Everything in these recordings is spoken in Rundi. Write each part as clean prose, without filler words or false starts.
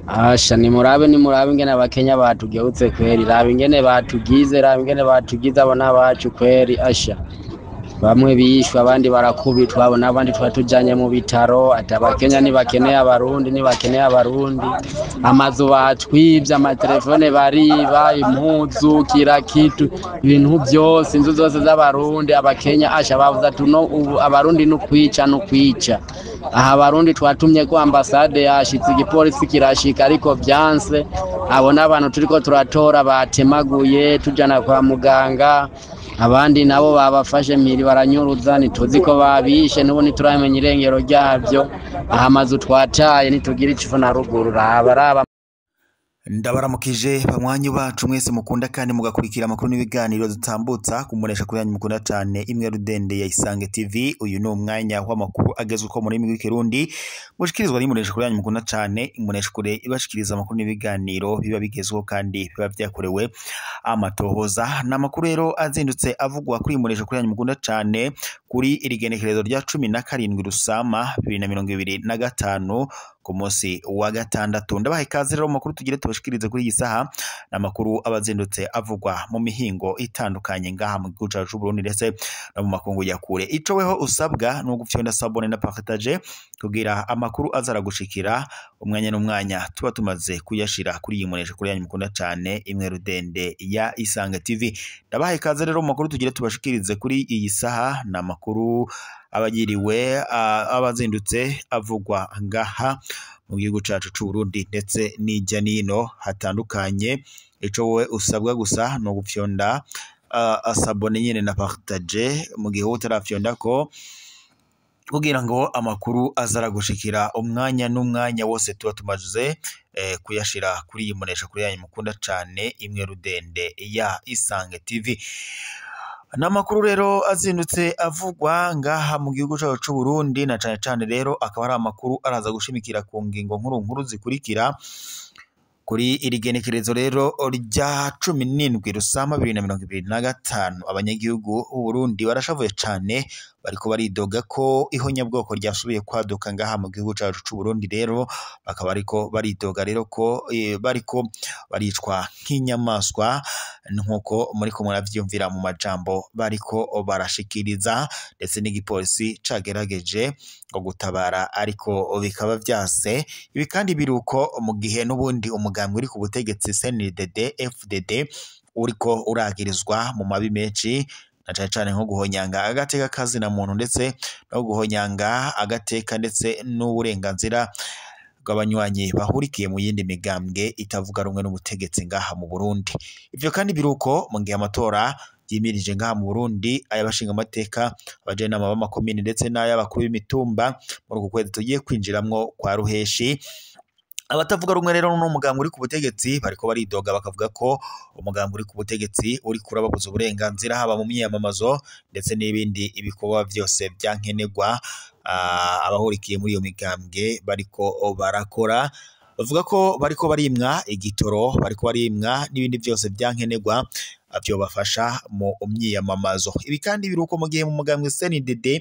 Asha nimurabe ingene abakenya batugehutse kweri, raba ingene batugize abona bacu kweri. Asha bamwe bishwe abandi barakubitwa, abo n'abandi twatujanye mu bitaro. Ati abakenya ntibakeneye abarundi, amazu batwivye, amatelefone bariba, impuzu, kila kitu, ibintu vyose, inzu zose z'abarundi. Abakenya asha bavuze ati ubu abarundi n'ukwica. Aha abarundi twatumye ko ambasade yashitse, igipolisi kirashika ariko vyanse. Abo n'abantu turiko turatora batemaguye tujana kwa muganga, abandi nabo babafashe mpiri baranyuruza, ntituzi ko babishe, n'ubu ntituramenya irengero ryavyo. Aha amazu twataye ntitugira ico na ruguru. Raba ndabaramukije bamwanyi bacu mwese mukunda kandi mugakurikira amakuru n'ibiganiro dutambutsa kumunesha kuri yanyu mukunda cyane imwe rudende ya Isange TV. Uyu ni umwanya w'amakuru agezwe ko muri migwi Kirundi mushikirizwa n'imunesha kuri yanyu mukunda cyane, imunesha kure ibashikiriza amakuru n'ibiganiro biba bigezweho kandi biba byakorewe amatohoza. N'amakuru rero azindutse avugwa kuri imunesha kuri yanyu mukunda cyane kuri irigenekerezo rya 17 Rusama 2025 ku munsi wa gatandatu. Ndabaha ikaze rero makuru tugire tubashikirize kuri iyi saha, n'amakuru abazindutse avugwa mu mihingo itandukanye ngaha mu gihugu cyacu Burundi ndetse no mu makungu ya kure. Ico weho usabwa no gufyonda sabone na partage kugira amakuru azaragushikira umwanya n'umwanya tuba tumaze kuyashira kuri iyi munesha kuri yanyu mukunda cyane imwe rudende ya Isange TV. Ndabaha ikaze rero makuru tugire tubashikirize kuri iyi saha, n'amakuru abagiriwe abazindutse avugwa ngaha mu gihugu cyacu cy'u Burundi ndetse n'ijya nino hatandukanye. Ico wowe usabwa gusa no gufyonda asabone nyene na partage mu gihe utarafyonda ko kugira ngo amakuru azaragushikira umwanya n'umwanya wose tuba tumaze kuyashira kuri iyi munesha kuri yanyu mukunda cyane imwe rudende ya Isange TV. N'amakuru rero azindutse avugwa ngaha mu gihugu cyacu cy'u Burundi na cyane rero akaba ari amakuru araza gushimikira ku ngingo nkuru zikurikira. Kuri irigenekerezo rero rya 17 Rusama 2025 abanyagihugu b'u Burundi barashavuye cyane, bariko baridoga ko ihonyabwoko ryasubiye kwaduka ngaha mu gihugu cyacu cy'u Burundi. Rero bakaba bariko baridoga rero ko bariko baricwa nk'inyamaswa nkuko muriko muravyumvira mu majambo bariko barashikiriza, ndetse n'igipolisi cagerageje ngo gutabara ariko bikaba vyase. Ibi kandi biruko mu gihe n'ubundi umugambi uri ku butegetsi CNDD FDD uriko uragirizwa mu mabi menshi na cyane nko guhonyanga agateka kazi na muntu ndetse no guhonyanga agateka ndetse n'uburenganzira bw'abanywanyi bahurikiye mu yindi migambwe itavuga rumwe n'ubutegetsi ngaha mu Burundi. Ivyo kandi biruko mu gihe amatora yimirije ngaha mu Burundi, ayabashinga amateka, abajenama b'amakomine ndetse n'ay'abakuru b'imitumba muri uku kwezi tugiye kwinjiramwo kwa ruheshi. Abatavuga rumwe rero n'umugambi uri ku butegetsi bariko baridoga bakavuga ko umugambi uri ku butegetsi uri kurababuza uburenganzira haba mu myiyamamazo ndetse n'ibindi ibikorwa byose byankenegwa abahurikiye muri iyo migambwe bariko barakora. Bavuga ko bariko barimwa igitoro, bariko barimwa n'ibindi byose byankenegwa byo bafasha mu myiyamamazo. Ibi kandi biruko mu gihe mu mugambi CNDD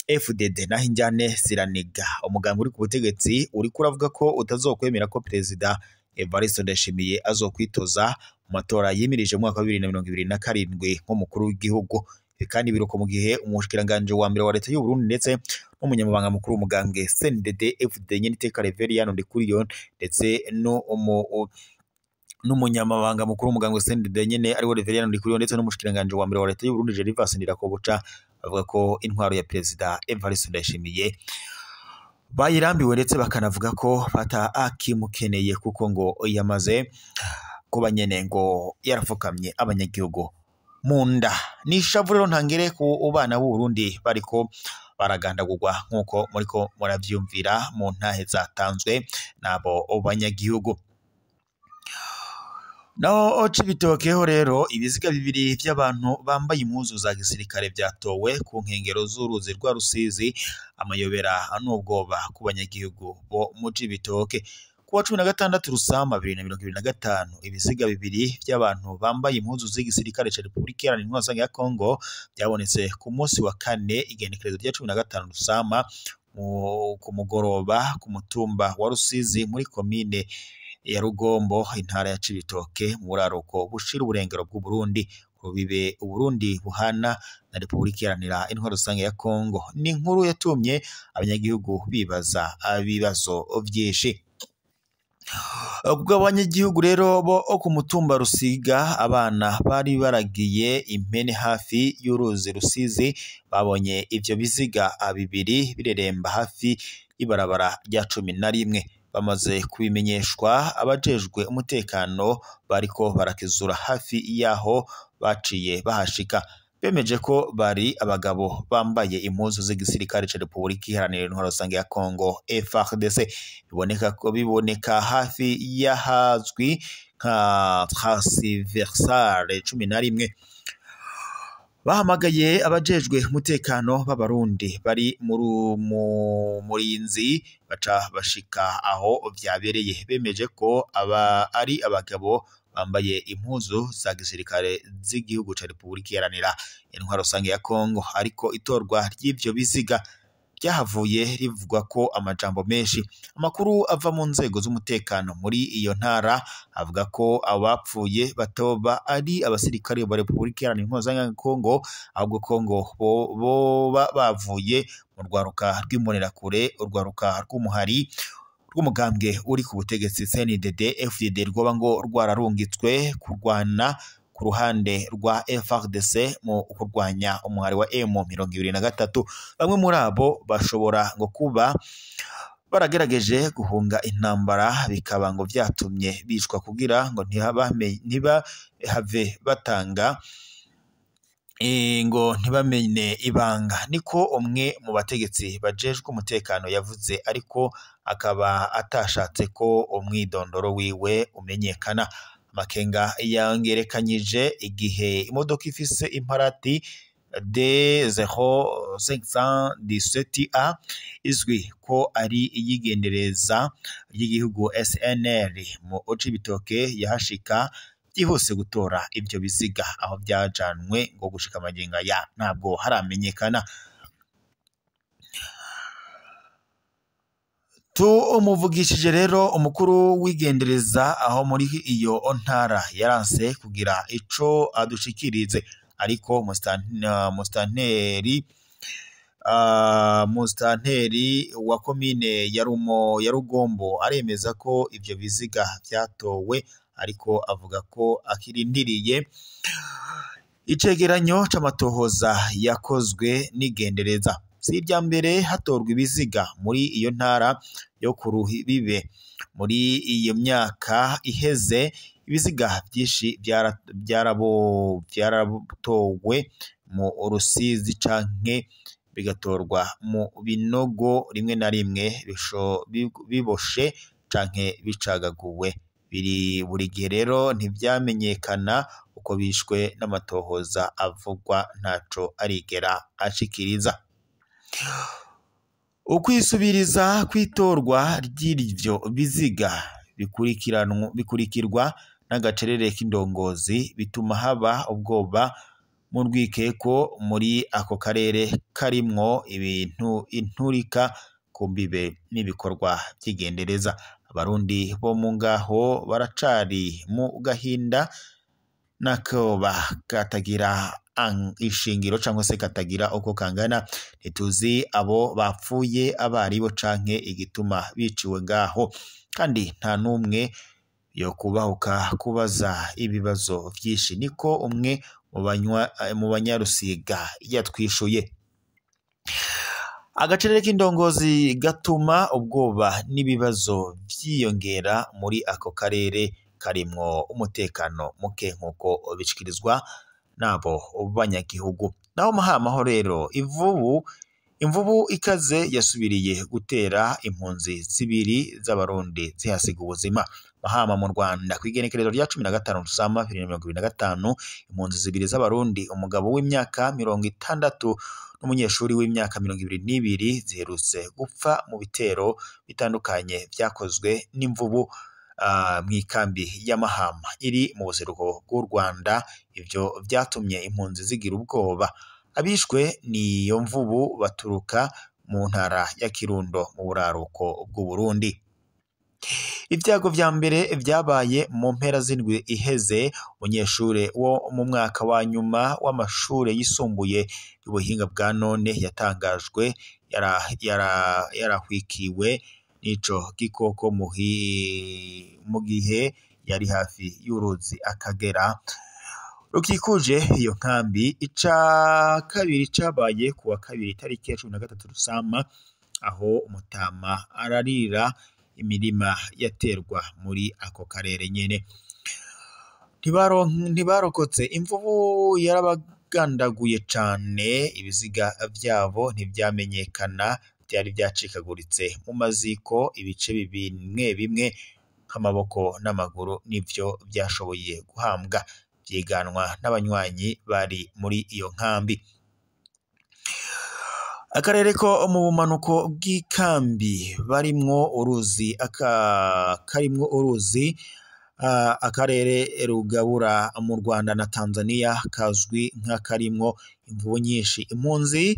FDD naho injyane ziraniga. Umugambi uri ku butegetsi uri kuravuga ko utazokwemera ko Perezida Evariste Ndayishimiye azokwitoza mu matora yimirije mu mwaka wa 2027 nk'umukuru w'igihugu. Kandi biruko mu gihe umushikiranganje wa mbere wa leta y'u Burundi ndetse n'umunyamabanga mukuru w'umugambwe CNDD FDD Nyeniteka Reverien Ndikuriyo ndetse n'umunyamabanga mukuru w'umugambwe CNDD nyene ari we Reverien Ndikuriyo ndetse n'umushikiranganje wa mbere wa leta y'u Burundi Gervas Ndirakobuca bavuga ko intwaro ya Perezida Evariste Ndayishimiye bayirambiwe ndetse bakanavuga ko akimukeneye kuko ngo yamaze kuba nyene ngo yarafukamye abanyagihugu munda. Nishavu rero ntangere ku bana b'u Burundi bariko baragandagurwa nkuko muriko muravyumvira mu ntahe zatanzwe nabo banyagihugu. Naho Cibitokeho rero ibiziga bibiri by'abantu bambaye impuzu za gisirikare byatowe ku nkengero z'uruzi rwa Rusizi, amayobera n'ubwoba ku banyagihugu bo mu Cibitoke. kuwa 16 Rusama 2025 ibiziga bibiri by'abantu bambaye impuzu z'igisirikare ca Republika Iharanira Intwaro ya Kongo byabonetse ku munsi wa kane igenekerezo rya 15 Rusama ku mugoroba ku mutumba wa Rusizi muri komine ya Rugombo intara ya Cibitoke mu buraruko bushira uburengero bw'u Burundi rubibe Uburundi buhana na Republika Iharanira Intwaro ya Kongo. Ni inkuru yatumye abanyagihugu bibaza ibibazo byinshi. Ubwo abanyagihugu rero bo ku mutumba Rusiga abana bari baragiye impene hafi y'uruzi Rusizi babonye ivyo biziga bibiri bireremba hafi ibarabara rya 11 bamaze kubimenyeshwa abajejwe umutekano bariko barakizura hafi yaho baciye bahashika bemeje ko bari abagabo bambaye impuzu z'igisirikare ca Republika Iharanira Intwaro ya Kongo FARDC biboneka hafi y'ahazwi nka Transversale 11 bahamagaye abajejwe umutekano b'abarundi bari murinzi baca bashika aho vyabereye bemeje ko ari abagabo bambaye impuzu za gisirikare z'igihugu ca Republika Iharanira Intwaro ya Kongo ariko itorwa ry'ivyo biziga byahavuye rivugwa ko amajambo menshi. Amakuru ava mu nzego z'umutekano muri iyo ntara avuga ko abapfuye batoba ari abasirikare ba Republika Iharanira Intwaro ya Kongo ahubwo Kongo bo bavuye mu rwaruka rw'imbonerakure urwaruka rw'umuhari rw'umugambwe uri ku butegetsi CNDD FDD rwoba ngo rwararungitswe kurwana ku ruhande rwa FARDC mu kurwanya umuhari wa M23. Bamwe muri abo bashobora ngo kuba baragerageje guhunga intambara bikaba ngo vyatumye bishwa kugira ngo ntibahave batanga ngo ntibamenye ibanga, niko umwe mu bategetsi bajejwe umutekano yavuze, ariko akaba atashatse ko umwidondoro wiwe umenyekana. Makenga yangerekanyije igihe imodoka ifise imparati D0517A izwi ko ari iyigendereza ry'igihugu SNL mu Cibitoke yahashika byihuse gutora ibyo biziga aho byajanwe ngo gushika magenga ya ntabwo haramenyekana. Umuvugishije rero umukuru w'igendereza aho muri iyo ntara yaranse kugira ico adushikirize, ariko mustanteri wa komine ya Rugombo aremeza ko ivyo biziga vyatowe, ariko avuga ko akirindiriye icegeranyo c'amatohoza yakozwe n'igendereza. Si irya mbere hatorwa ibiziga muri iyo ntara yo ku Rubibe. Muri iyo myaka iheze ibiziga byinshi byaratowe mu Rusizi canke bigatorwa mu binogo rimwe na rimwe biboshe canke bicagaguwe. Buri gihe rero ntivyamenyekana uko bishwe, n'amatohoza avugwa ntaco arigera ashikiriza. Ukwisubiriza kwitorwa ry'ivyo biziga bikurikirwa n'agacerere k'indongozi bituma haba ubwoba mu rwikeko muri ako karere karimwo ibintu inturika ku mbibe n'ibikorwa by'igendereza. Abarundi bo mu ngaho baracari mu gahinda nakoba katagira ishingiro cyangwa se katagira uko kangana. Ntituzi abo bapfuye abaribo canke igituma biciwe ngaho, kandi nta numwe yo kubahuka kubaza ibibazo byinshi, niko umwe mu banyarusiga yatwishuye. Agacerere k'indongozi gatuma ubwoba n'ibibazo byiyongera muri ako karere karimwo umutekano muke, nkuko bishikirizwa nabo banyagihugu. Naho mahamaho rero ivubu Imvubu ikaze yasubiriye gutera impunzi zibiri z'abarundi zihasiga ubuzima. Mahama mu Rwanda kw'igenekerezo rya 15 Rusama 2025 impunzi zibiri z'abarundi umugabo w'imyaka 60 n'umunyeshuri w'imyaka 22 ziherutse gupfa mu bitero bitandukanye vyakozwe n'imvubu mw'ikambi ya Mahama iri mu buseruko bw'u Rwanda. Ivyo vyatumye impunzi zigira ubwoba. Abishwe niyo mvubu baturuka mu ntara ya Kirundo mu buraruko bw'u Burundi. Ibyago vya mbere vyabaye mu mpera z'indwi iheze. Umunyeshure wo mu mwaka wa nyuma w'amashure yisumbuye y'ubuhinga bwa none yatangajwe yarahwikiwe n'ico gikoko mu gihe yari hafi y'uruzi Akagera rukikuje iyo nkambi. Ica kabiri cabaye kuwa kabiri tariki ya 13 Rusama aho umutama ararira imirima yaterwa muri ako karere nyene. Ntibarokotse. Imvubu yarabagandaguye cane, ibiziga vyabo ntivyamenyekana, byari byacikaguritse mu maziko. Ibice bimwe bimwe nk'amaboko n'amaguru nivyo byashoboye guhambwa, vyiganwa n'abanywanyi bari muri iyo nkambi. Akarere ko mu bumanuko bw'ikambi barimwo uruzi akarere rugabura mu Rwanda na Tanzania kazwi nk'akarimwo imvubu nyinshi. Impunzi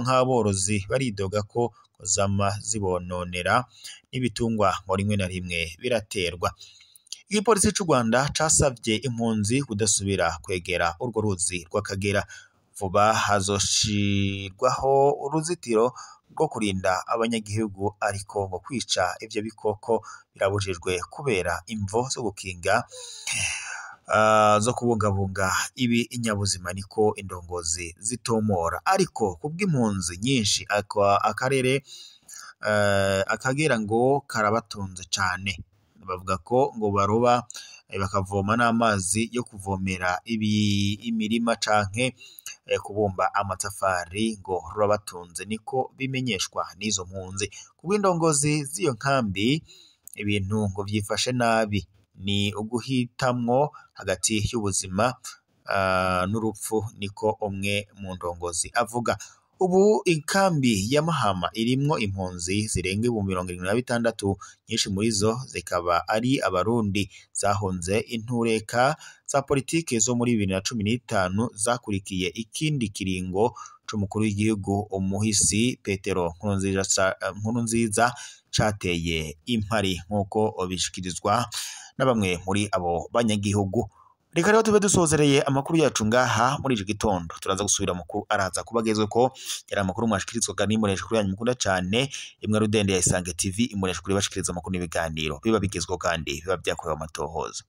nk'aborozi baridoga ko zama zibononera n'ibitungwa ngo rimwe na rimwe biraterwa. Igipolisi c'u Rwanda casavye impunzi kudasubira kwegera urwo ruzi rw'Akagera. Vuba hazoshirwaho uruzitiro rwo kurinda abanyagihugu, ariko ngo kwica ivyo bikoko birabujijwe kubera imvo zo gukinga zo kubungabunga ibi inyabuzima, niko indongozi zitomora. Ariko kubw'impunzi nyinshi akarere Akagera ngo karabatunze cane. Bavuga ko ngo baroba bakavoma n'amazi yo kuvomera imirima canke kubumba amatafari ngo rurabatunze, niko bimenyeshwa n'izo mpunzi. Kubw'indongozi z'iyo nkambi ibintu ngo vyifashe nabi, ni uguhitamwo hagati y'ubuzima n'urupfu, niko umwe mu ndongozi avuga. Ubu inkambi ya Mahama irimwo impunzi zirenga 76, nyinshi muri zo zikaba ari abarundi zahunze intureka za politike zo muri 2015 zakurikiye ikindi kiringo c'umukuru w'igihugu umuhisi Petero Nkurunziza cateye impari, nk'uko bishikirizwa na bamwe muri abo banyagihugu. Reka rero tube dusozereye amakuru yacu ngaha muri iki gitondo. Turaza gusubira amakuru araza kubagezwe ko yari amakuru mwashikirizwaga n'imbonesha kuri yanyu mukunda cyane imwe Rudende ya Isange TV, imbonesha kuri bashikiriza amakuru n'ibiganiro biba bigezweho kandi biba byakorewe amatohoza.